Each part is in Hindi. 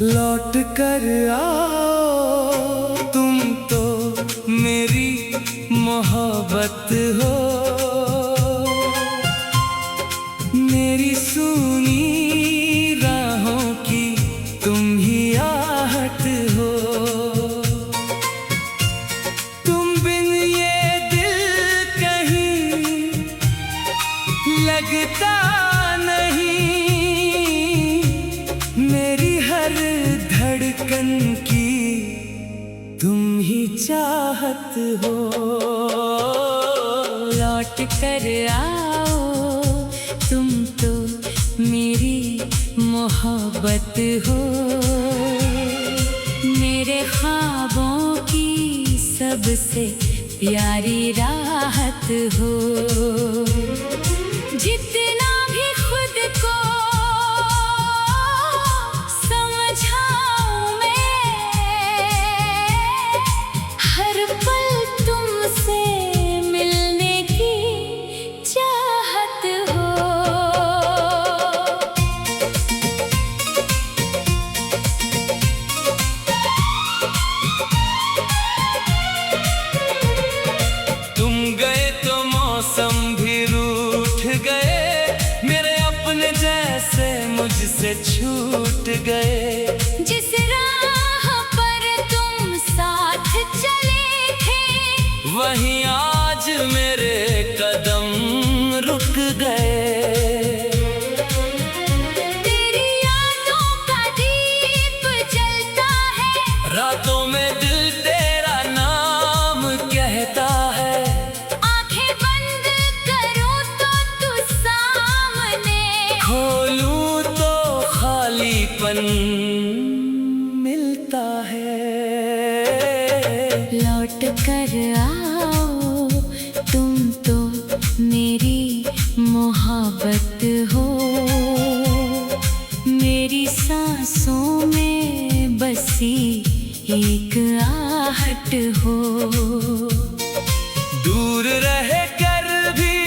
लौट कर आओ, तुम तो मेरी मोहब्बत हो। मेरी सुनी राहों की तुम ही आहट हो। तुम बिन ये दिल कहीं लगता नहीं। मेरी हर धड़कन की तुम ही चाहत हो। लौट कर आओ, तुम तो मेरी मोहब्बत हो। मेरे ख्वाबों की सबसे प्यारी राहत हो। जितना भी खुद को समझाऊं मैं, हर पल तुमसे मिलने की चाहत हो। तुम गए तो मौसम भी रूठ गए। मेरे अपने जैसे मुझसे छूट गए। जिस राह पर तुम साथ चले थे, वहीं आज मेरे कदम रुक गए। तेरी यादों का दीप जलता है। रातों में दिल तेरा नाम कहता है। आंखें बंद करूं तो तू सामने, खोलूं तो खालीपन मिलता है। लौट कर आओ, तुम तो मेरी मोहब्बत हो। मेरी सांसों में बसी एक आहट हो। दूर रह कर भी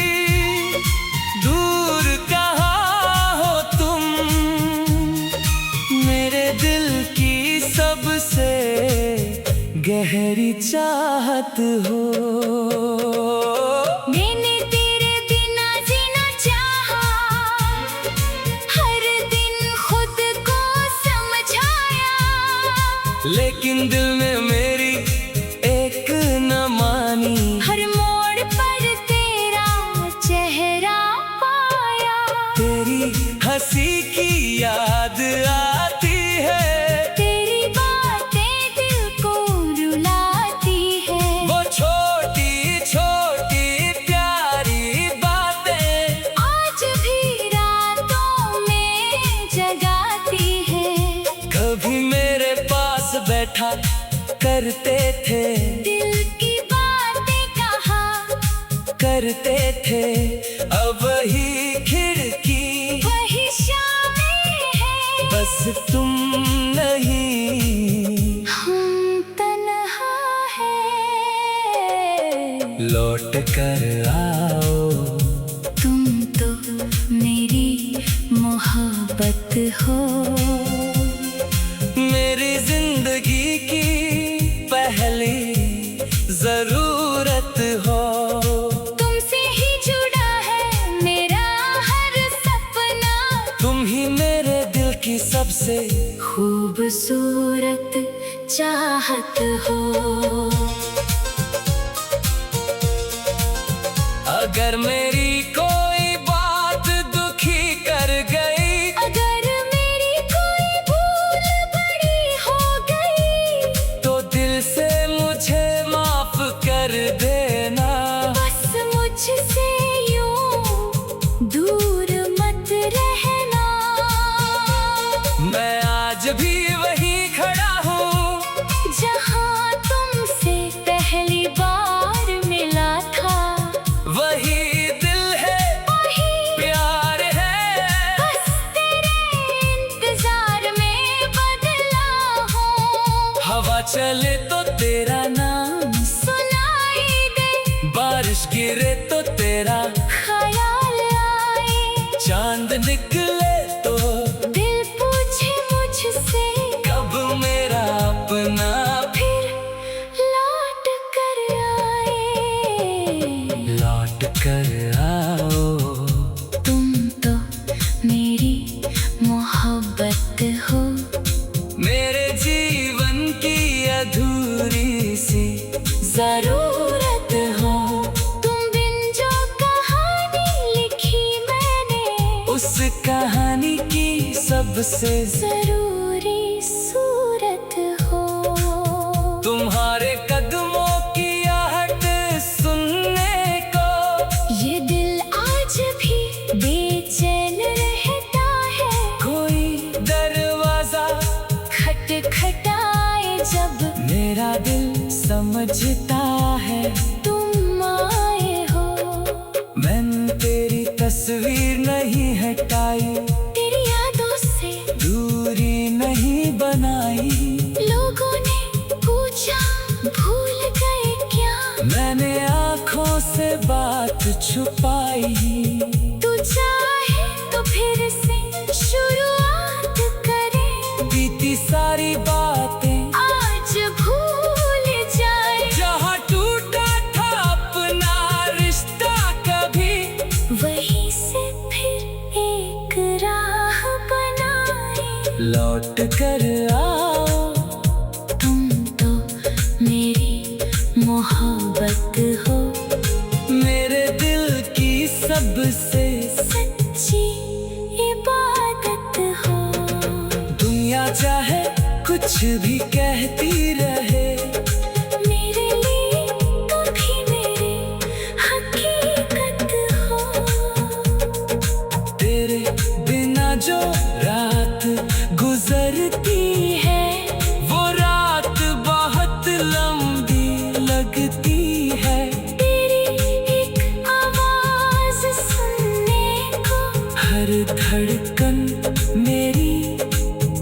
दूर कहाँ हो तुम। मेरे दिल की सबसे गहरी चाहत हो। मैंने तेरे बिना जीना चाहा, हर दिन खुद को समझाया। लेकिन दिल में मेरी एक न मानी। हर मोड़ पर तेरा चेहरा पाया। तेरी हंसी की याद आती है। तेरी बातें दिल को रुलाती है। वो छोटी छोटी प्यारी बातें आज भी रातों में जगाती है। कभी मेरे पास बैठा करते थे। दिल की बातें कहा करते थे। अब वही खिड़की वही शामें है। बस तुम नहीं। हम तन्हा है। लौट कर आओ, तुम तो मेरी मोहब्बत हो। मेरी जिंदगी की पहली जरूरत हो। तुमसे ही जुड़ा है मेरा हर सपना। तुम ही मेरे दिल की सबसे खूबसूरत चाहत हो। अगर मेरी कोई बात दुखी कर गई, अगर मेरी कोई भूल बड़ी हो गई, तो दिल से मुझे माफ कर देना। बस मुझसे यूं दूर मत रहना। मैं आज भी वहीं खड़ा हूँ, जहाँ तुमसे पहली बार मिला था। वही दिल है, वही प्यार है। बस तेरे इंतजार में बदला हूँ। हवा चले तो तेरा नाम सुनाई दे, बारिश गिरे तो तेरा ख्याल आए। चांद निकले तो दिल पूछे मुझसे सबसे जरूरी सूरत हो। तुम्हारे कदमों की आहट सुनने को ये दिल आज भी बेचैन रहता है। कोई दरवाजा खटखटाए जब मेरा दिल समझता है तुम आए हो। मैंने तेरी तस्वीर नहीं हटाई, तेरी यादों से दूरी नहीं बनाई। लोगों ने पूछा भूल गए क्या, मैंने आँखों से बात छुपाई। तू चाहे तो फिर से शुरुआत करें। बीती सारी बातें आज भूल जाए, जहाँ टूटा था अपना रिश्ता कभी, वहीं से फिर एक राह बनाए। लौट कर आओ तुम तो मेरी मोहब्बत हो। मेरे दिल की सबसे सच्ची इबादत हो। दुनिया चाहे कुछ भी कहती रहे, मेरे लिए तुम भी मेरी हकीकत हो। तेरे बिना जो रात गुजरती है, वो रात बहुत लंबी लगती है। तेरी एक आवाज सुनने को हर धड़कन मेरी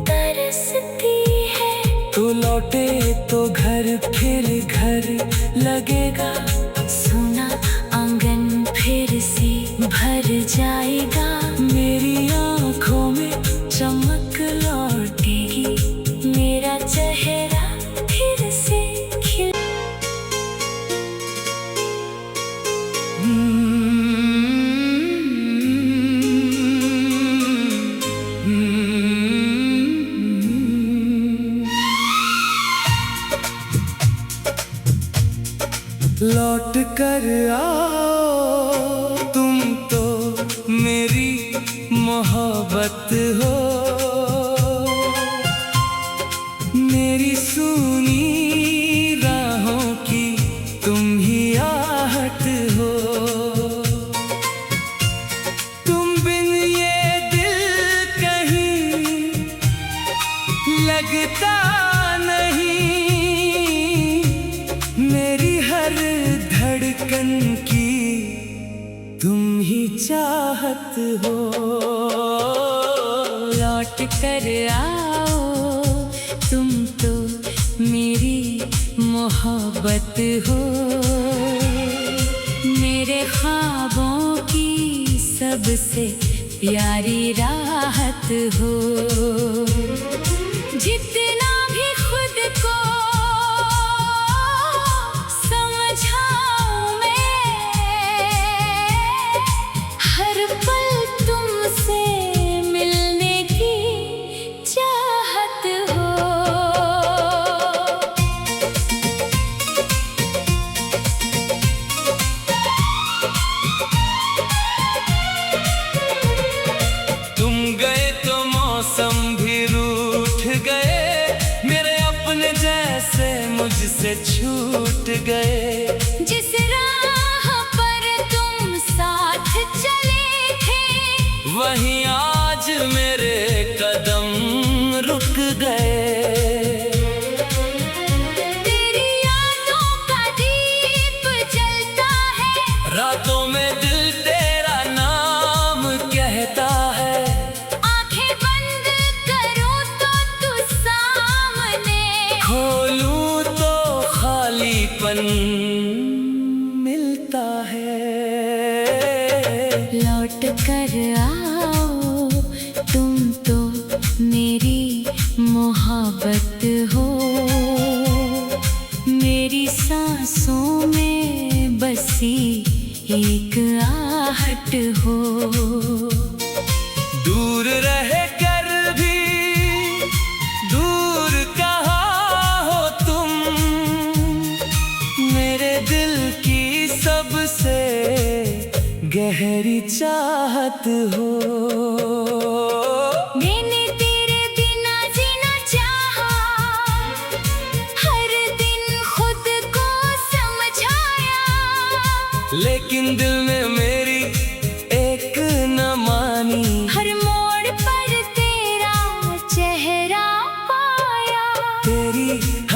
तरसती है। तू लौटे तो घर फिर घर लगेगा, सोना आंगन फिर से भर जाएगा। मेरी आँखों में चमक लौटेगी, मेरा चेहरा फिर से खिल। लौट कर आओ तुम तो मेरी मोहब्बत हो। मेरी सुनी राहों की तुम ही आहट हो। तुम बिन ये दिल कहीं लगता नहीं, मेरी हर धड़कन की तुम ही चाहत हो। लौट कर आओ तुम तो मेरी मोहब्बत हो। मेरे ख्वाबों की सबसे प्यारी राहत हो। जितना भी खुद को समझाऊं मैं, हर पल तुमसे मिलने की चाहत हो। तुम गए तो मौसम भी रूठ गए, मेरे अपने जैसे मुझसे छूट गए। जिस राह पर तुम साथ चले थे, वहीं आज मेरे कदम रुक गए। तेरी यादों का दीप जलता है, रातों में दिल तेरा नाम कहता है। आंखें बंद करूं तो तू सामने, खोलूं तो खालीपन मिलता है। लौट कर आओ तुम तो मेरी मोहब्बत हो। मेरी सांसों में बसी एक आहट हो। दूर रह कर भी दूर कहाँ हो तुम, मेरे दिल की सबसे गहरी चाहत हो। मैंने तेरे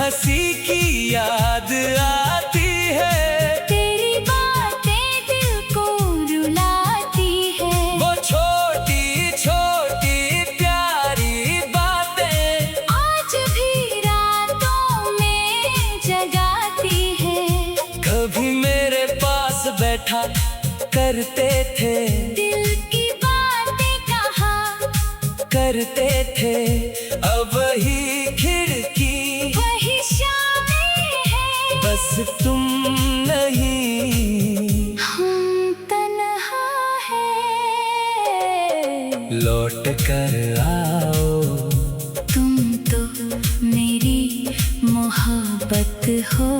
हंसी की याद आती है। तेरी बातें दिल को रुलाती है। वो छोटी छोटी प्यारी बातें आज भी रातों में जगाती है। कभी मेरे पास बैठा करते थे, दिल की बातें कहा करते थे। अब वही खिड़की, वही शामें है। बस तुम नहीं। हम तन्हा है। लौट कर आओ, तुम तो मेरी मोहब्बत हो।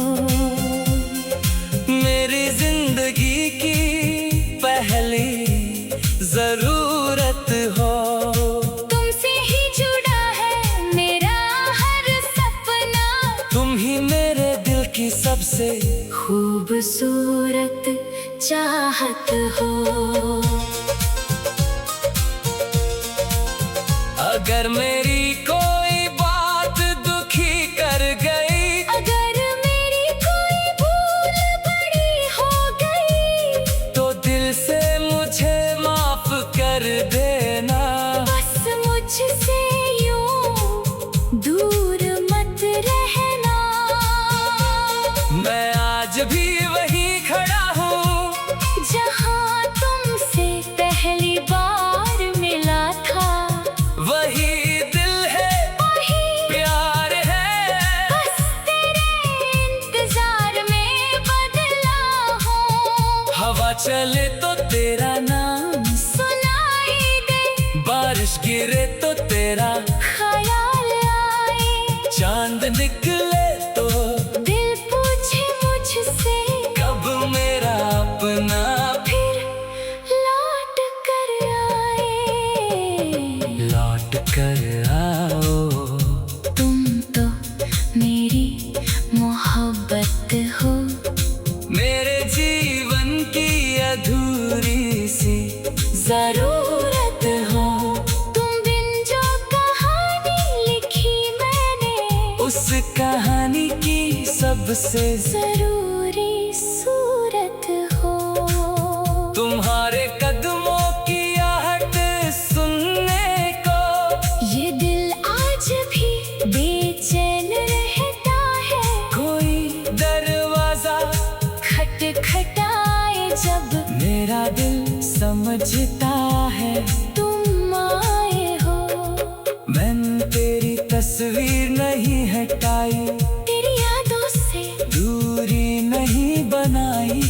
मेरी जिंदगी की पहली जरूरत हो। तुमसे ही जुड़ा है मेरा हर सपना। तुम ही मेरे दिल की सबसे खूबसूरत चाहत हो। अगर मेरी कोई बात दुखी कर गई, अगर मेरी कोई भूल बड़ी हो गई, तो दिल से मुझे माफ कर देना। बस मुझसे यूं दूर मत रहना। मैं आज भी वहीं खड़ा हूँ, जहाँ तुमसे पहली बार मिला था। वही दिल है, वही प्यार है। बस तेरे इंतजार में बदला हूँ। हवा चले तो तेरा नाम, सुनाई दे बारिश गिरे तो तेरा, ख्याल आए। चांद निकले तो दिल पूछे मुझसे कब मेरा अपना। फिर लौट कर आए। लौट कर आओ, तुम तो मेरी मोहब्बत हो। मेरे जीवन की अधूरी सी जरूरत हो। तुम बिन जो कहानी लिखी मैंने, उस कहानी की सबसे जरूरी सूरत हो। तुम्हारे कदमों की आहट सुनने को, ये दिल आज भी बेचैन रहता है। कोई दरवाजा खटखटाए जब मेरा दिल समझता है। तुम आए हो। मैंने तेरी तस्वीर नहीं हटाई, तेरी यादों से दूरी नहीं बनाई।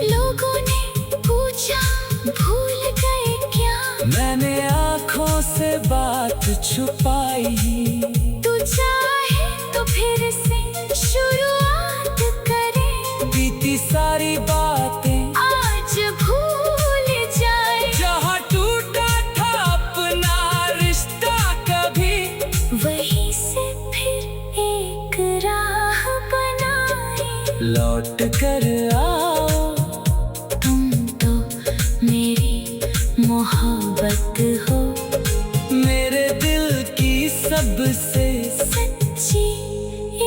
लोगों ने पूछा भूल गए क्या। मैंने आँखों से बात छुपाई। तू चाहे तो फिर से शुरुआत करें। बीती सारी बातें आज भूल जाए। जहाँ टूटा था अपना रिश्ता कभी, वहीं से फिर एक राह बनाए। लौट कर आओ, तुम तो मेरी मोहब्बत हो। मेरे दिल की सबसे सच्ची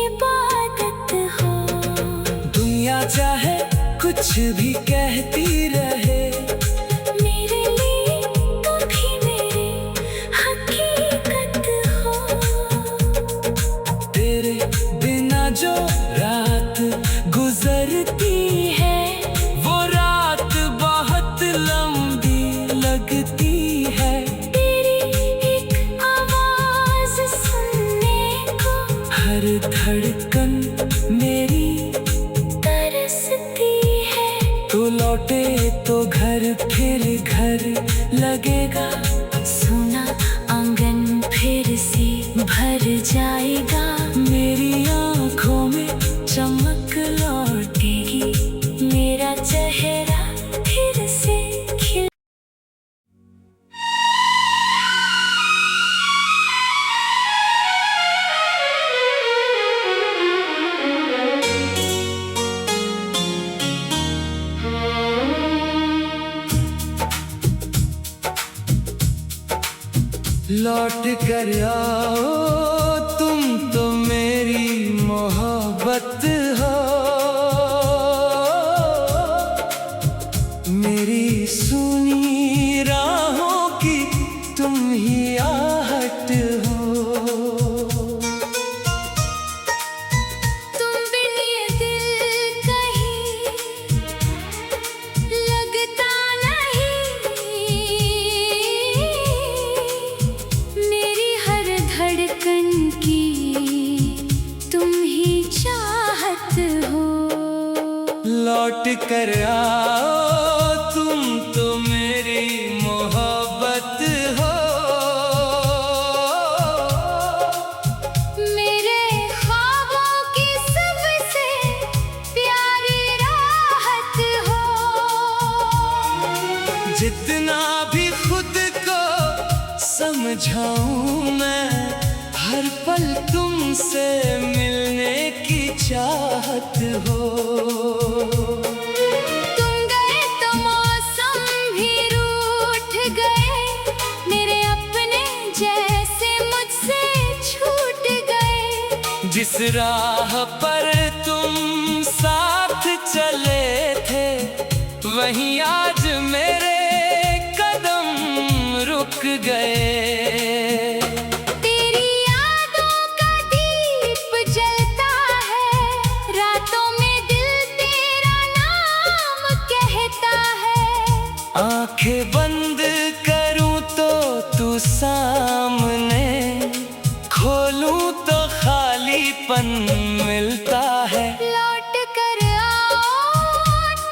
इबादत हो। दुनिया चाहे कुछ भी कहती रहे, मेरे लिए तुम ही मेरी हकीकत हो। तेरे बिना जो रात गुजरती है, वो रात बहुत लंबी लगती है। तेरी एक आवाज सुनने को हर धड़कन मेरी तरसती है। तू लौटे तो घर फिर घर लगेगा। सुना आंगन फिर से भर जाएगा। मेरी आँखों में चमक लौटेगी, मेरा चेहरा फिर से खिल। लौट कर आओ, तुम तो मेरी मोहब्बत लौट कर आओ, तुम तो मेरी मोहब्बत हो। मेरे ख्वाबों की सबसे प्यारी राहत हो। जितना भी खुद को समझाऊं मैं, हर पल तुमसे मिलने की चाहत हो। तुम गए तो मौसम भी रूठ गए, मेरे अपने जैसे मुझसे छूट गए। जिस राह पर तुम साथ चले थे, वहीं आज मेरे कदम रुक गए। आंखें बंद करूं तो तू सामने, खोलूं तो खालीपन मिलता है। लौट कर आओ,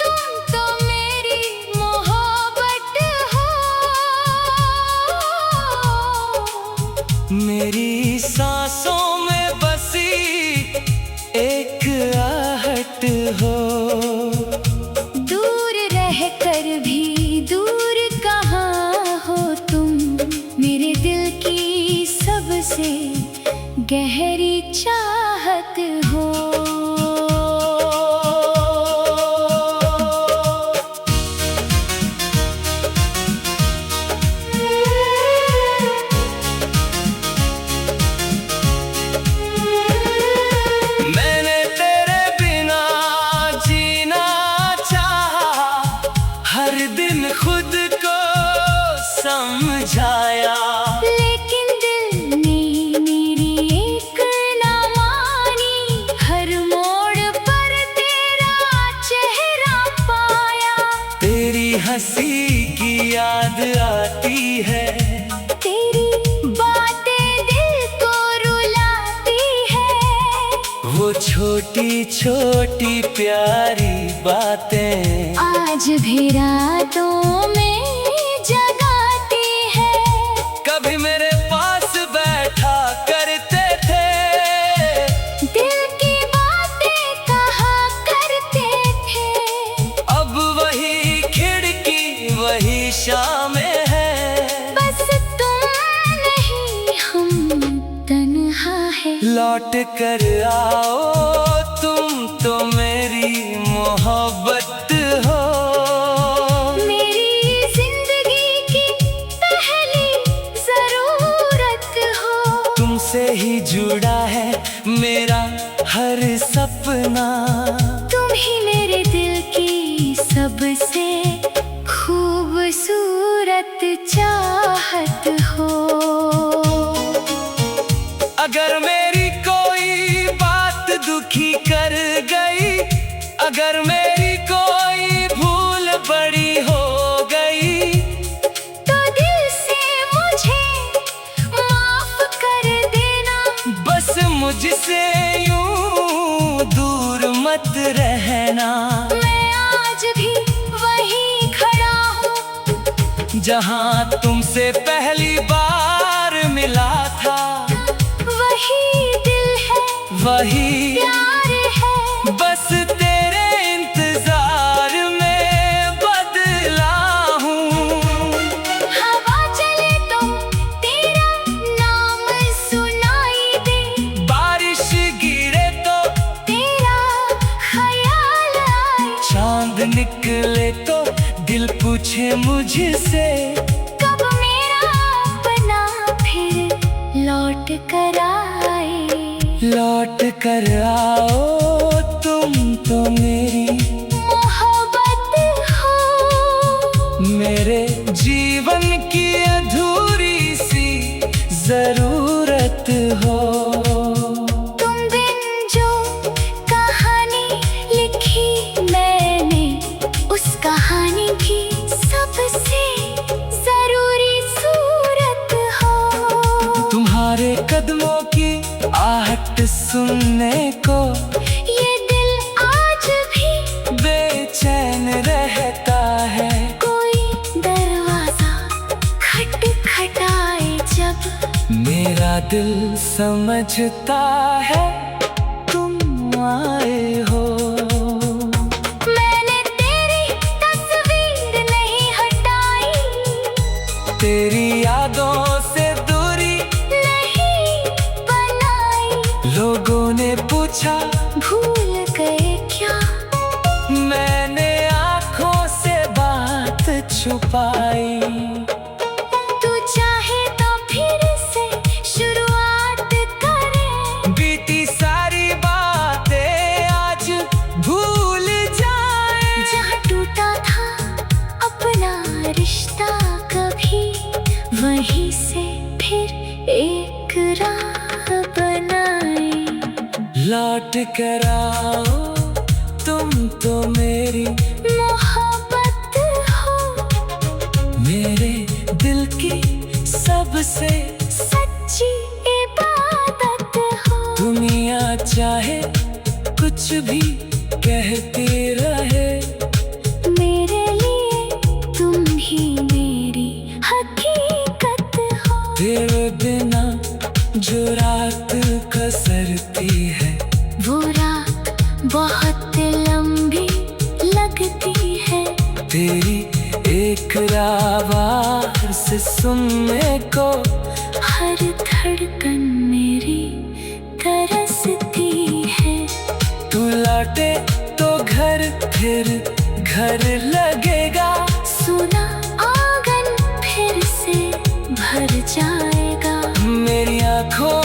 तुम तो मेरी मोहब्बत हो। मेरी सांसों में बसी एक आहट हो। दूर रह कर भी दूर कहाँ हो तुम, मेरे दिल की सबसे गहरी चाहत हो। मैंने तेरे बिना जीना चाहा, हर दिन खुद को समझाया। लेकिन दिल ने मेरी एक ना मानी, हर मोड़ पर तेरा चेहरा पाया। तेरी हंसी की याद आती है, तेरी बातें दिल को रुलाती है। वो छोटी छोटी प्यारी बातें आज भी रातों में जगाती है। कभी मेरे पास बैठा करते थे, दिल की बातें कहा करते थे। अब वही खिड़की वही शामें है। बस तुम नहीं हम तन्हा है। लौट कर आओ, तुम तो मेरी मोहब्बत हो। मेरी जिंदगी की पहली जरूरत हो। तुमसे ही जुड़ा है मेरा हर सपना। तुम ही मेरे दिल की सबसे खूबसूरत चाहत हो। अगर मेरी कोई बात दुखी कर गई, अगर मेरी कोई भूल बड़ी हो गई, तो दिल से मुझे माफ कर देना। बस मुझसे यूं दूर मत रहना। मैं आज भी वहीं खड़ा हूँ, जहाँ तुमसे पहली बार मिला था। वही दिल है, वही प्यार है। बस तेरे इंतजार में बदला हूँ। हवा चले तो तेरा नाम सुनाई दे, बारिश गिरे तो तेरा ख्याल आए। चांद निकले तो दिल पूछे मुझसे, कब मेरा अपना फिर लौट कर आए। लौट कर आओ, तुम तो मेरी मोहब्बत हो। मेरे जीवन की अधूरी सी जरूरत हो। तुम बिन जो कहानी लिखी मैंने, उस कहानी की सबसे जरूरी सूरत हो। तुम्हारे कदमों की आहट सुनने को ये दिल आज भी बेचैन दिल समझता है तुम आए हो। मैंने तेरी तस्वीर नहीं हटाई, तेरी यादों से दूरी नहीं बनाई। लोगों ने पूछा भूल गए क्या, मैंने आंखों से बात छुपाई। तू चाहे तो फिर से शुरुआत करें। बीती सारी बातें आज भूल जाए। जहाँ टूटा था अपना रिश्ता कभी, वहीं से फिर एक राह बनाए। लौट कर आओ तुम तो मेरी मोहब्बत हो, मेरे दिल की सबसे सच्ची इबादत हो। दुनिया चाहे कुछ भी कहती रहे, मेरे लिए तुम ही मेरी हकीकत हो। तेरे बिना जो रात गुजरती है, वो रात बहुत लंबी लगती है। तेरी एक आवाज़ से सुनने को हर धड़कन मेरी तरसती है। तू लौटे तो घर फिर घर लगेगा। सुना आंगन फिर से भर जाएगा। मेरी आँखों